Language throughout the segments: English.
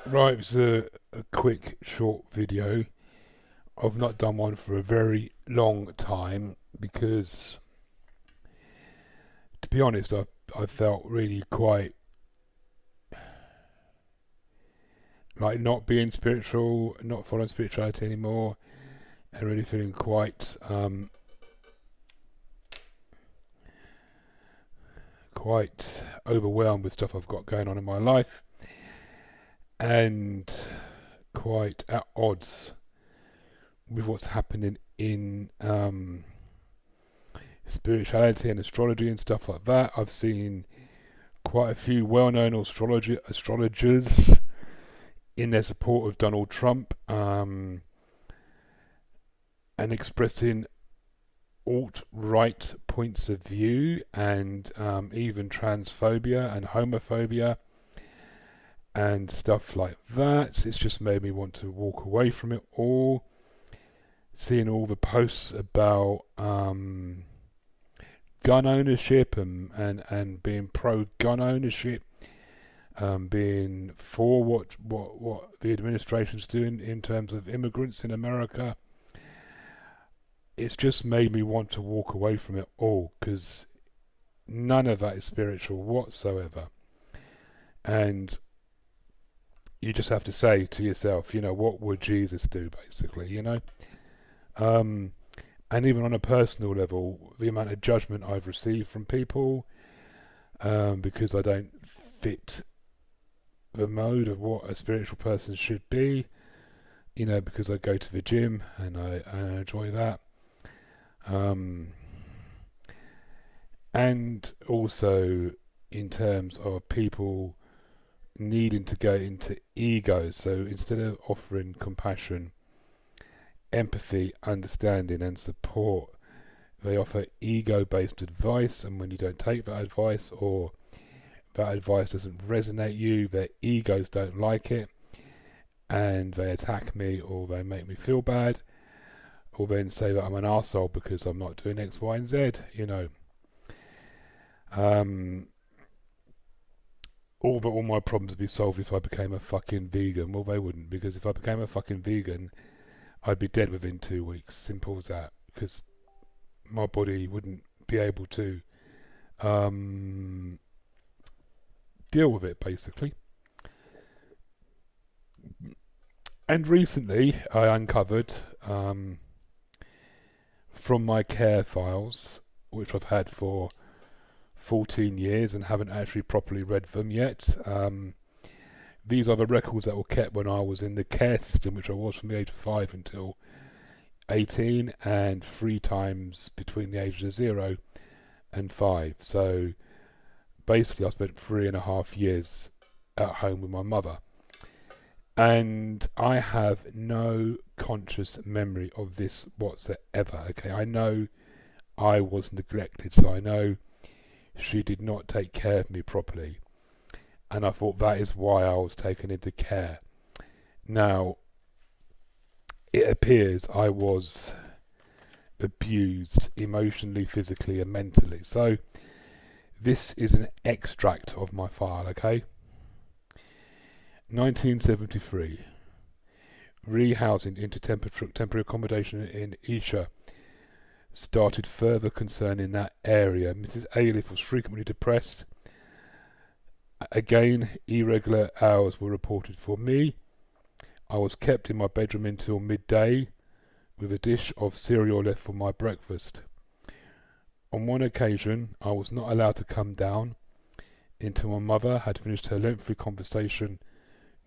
Right, it's a quick, short video. I've not done one for a very long time because, to be honest, I felt really quite like not being spiritual, not following spirituality anymore, and really feeling quite overwhelmed with stuff I've got going on in my life, and quite at odds with what's happening in spirituality and astrology and stuff like that. I've seen quite a few well-known astrologers in their support of Donald Trump, and expressing alt-right points of view, and even transphobia and homophobia and stuff like that. It's just made me want to walk away from it all. Seeing all the posts about gun ownership and being pro gun ownership, being for what the administration's doing in terms of immigrants in America. It's just made me want to walk away from it all because none of that is spiritual whatsoever. And you just have to say to yourself, what would Jesus do, basically. Um, and even on a personal level, the amount of judgment I've received from people, because I don't fit the mode of what a spiritual person should be, because I go to the gym and I enjoy that. Um, and also in terms of people needing to go into ego. So instead of offering compassion, empathy, understanding, and support, they offer ego based advice. And when you don't take that advice, or that advice doesn't resonate you, their egos don't like it, and they attack me, or they make me feel bad, or then say that I'm an arsehole because I'm not doing X, Y, and Z. Um, all my problems would be solved if I became a fucking vegan. Well, they wouldn't, because if I became a fucking vegan, I'd be dead within 2 weeks. Simple as that. Because my body wouldn't be able to um, deal with it, basically. And recently, I uncovered from my care files, which I've had for 14 years and haven't actually properly read them yet. These are the records that were kept when I was in the care system, which I was from the age of 5 until 18, and 3 times between the ages of 0 and 5. So basically, I spent 3.5 years at home with my mother. And I have no conscious memory of this whatsoever. Okay, I know I was neglected, so I know she did not take care of me properly. And I thought that is why I was taken into care. Now, it appears I was abused emotionally, physically, and mentally. So, this is an extract of my file, okay? 1973. Rehousing into temporary accommodation in Isha started further concern in that area. Mrs. Ailiff was frequently depressed. Again, irregular hours were reported for me. I was kept in my bedroom until midday with a dish of cereal left for my breakfast. On one occasion, I was not allowed to come down until my mother had finished her lengthy conversation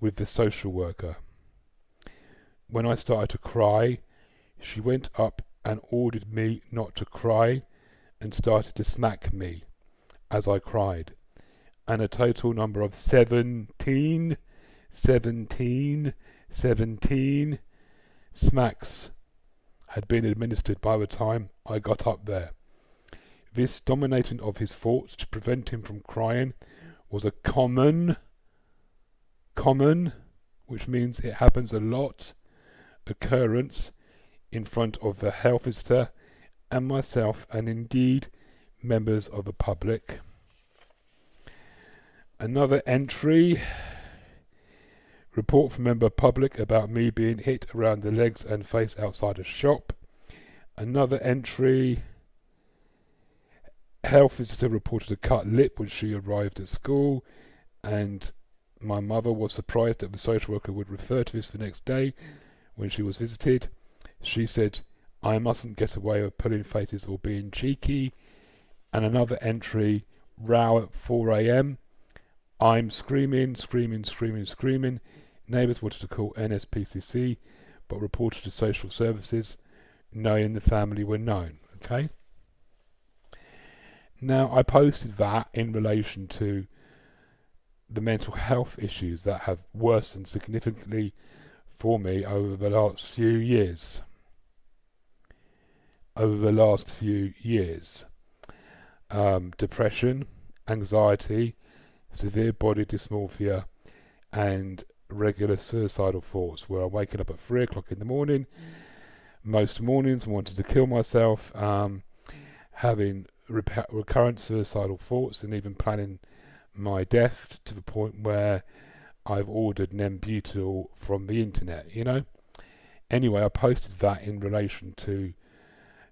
with the social worker. When I started to cry, she went up and ordered me not to cry and started to smack me as I cried. And a total number of 17 smacks had been administered by the time I got up there. This dominating of his thoughts to prevent him from crying was a common, which means it happens a lot, occurrence in front of the health visitor and myself, and indeed members of the public. Another entry. Report from member public about me being hit around the legs and face outside a shop. Another entry. Health visitor reported a cut lip when she arrived at school, and my mother was surprised that the social worker would refer to this the next day when she was visited. She said, I mustn't get away with pulling faces or being cheeky. And another entry, row at 4 a.m. I'm screaming. Neighbours wanted to call NSPCC, but reported to social services, knowing the family were known. Okay. Now, I posted that in relation to the mental health issues that have worsened significantly for me over the last few years. Depression, anxiety, severe body dysmorphia, and regular suicidal thoughts, where I'm waking up at 3 o'clock in the morning, most mornings wanting to kill myself, having recurrent suicidal thoughts, and even planning my death to the point where I've ordered Nembutal from the internet, you know. Anyway, I posted that in relation to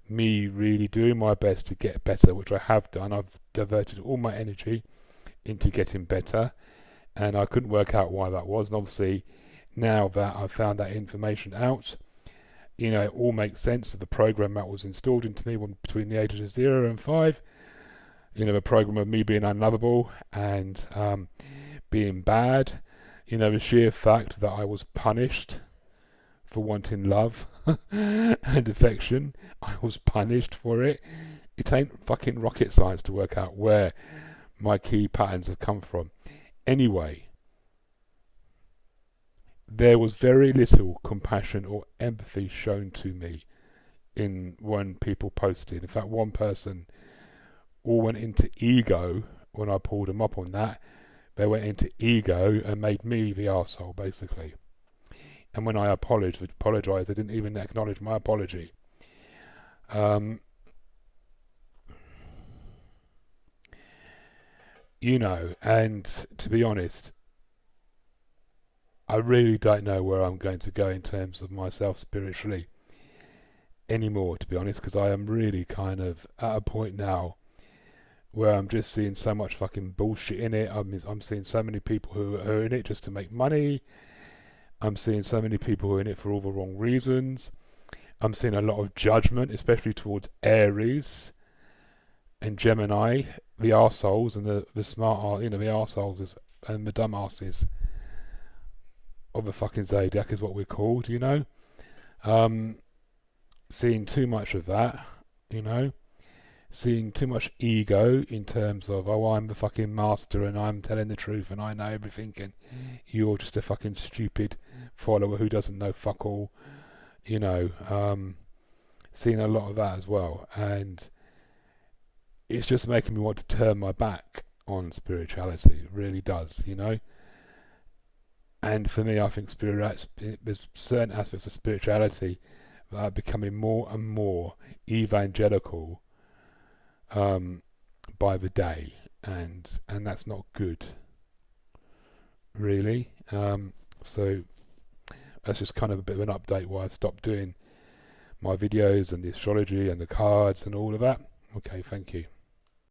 me really doing my best to get better, which I have done. I've diverted all my energy into getting better, and I couldn't work out why that was. And obviously, now that I've found that information out, you know, it all makes sense of the program that was installed into me when between the ages of 0 and 5. You know, the program of me being unlovable and being bad. You know, the sheer fact that I was punished for wanting love and affection. I was punished for it. It ain't fucking rocket science to work out where my key patterns have come from. Anyway, there was very little compassion or empathy shown to me in when people posted. In fact, one person all went into ego when I pulled them up on that. They went into ego and made me the arsehole, basically. And when I apologised, they didn't even acknowledge my apology. You know, and to be honest, I really don't know where I'm going to go in terms of myself spiritually anymore, to be honest, because I am really kind of at a point now where I'm just seeing so much fucking bullshit in it. I'm seeing so many people who are in it just to make money. I'm seeing so many people who are in it for all the wrong reasons. I'm seeing a lot of judgment, especially towards Aries and Gemini, the arseholes and the smart, you know, the arseholes and the dumbasses of the fucking zodiac is what we're called, you know. Seeing too much of that, you know. Seeing too much ego in terms of, oh, I'm the fucking master and I'm telling the truth and I know everything and you're just a fucking stupid follower who doesn't know fuck all, you know. Seeing a lot of that as well, and it's just making me want to turn my back on spirituality. It really does, you know. And for me, I think there's certain aspects of spirituality that are becoming more and more evangelical by the day, and that's not good, really. So that's just kind of a bit of an update why I've stopped doing my videos and the astrology and the cards and all of that. Okay, thank you.